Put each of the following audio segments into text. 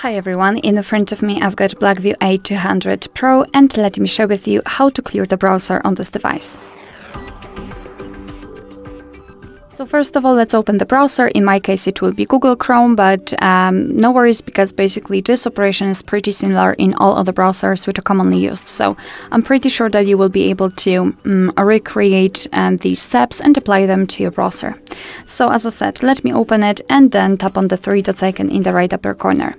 Hi everyone, in the front of me I've got Blackview A200 Pro and let me share with you how to clear the browser on this device. So first of all, let's open the browser. In my case, it will be Google Chrome, but no worries, because basically this operation is pretty similar in all other browsers which are commonly used. So I'm pretty sure that you will be able to recreate these steps and apply them to your browser. So as I said, let me open it and then tap on the three dots icon in the right upper corner.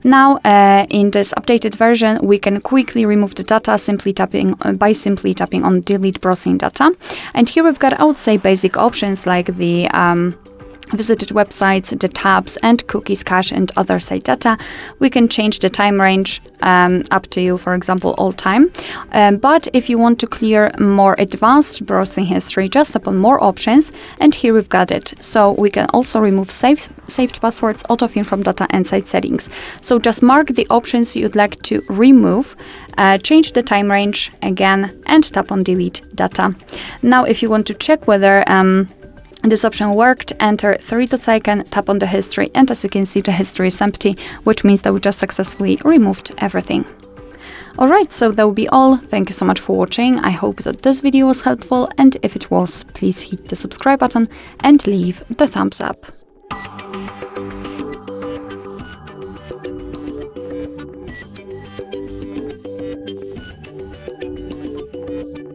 Now, in this updated version, we can quickly remove the data by simply tapping on Delete Browsing Data. And here we've got, I would say, basic options like the visited websites, the tabs, and cookies, cache, and other site data. We can change the time range up to you, for example, all time. But if you want to clear more advanced browsing history, just tap on More Options, and here we've got it. So we can also remove saved passwords, autofill from data, and site settings. So just mark the options you'd like to remove, change the time range again, and tap on Delete Data. Now, if you want to check whether this option worked, enter three dots icon, tap on the history, and as you can see, the history is empty, which means that we just successfully removed everything. Alright, so that will be all. Thank you so much for watching. I hope that this video was helpful, and if it was, please hit the subscribe button and leave the thumbs up.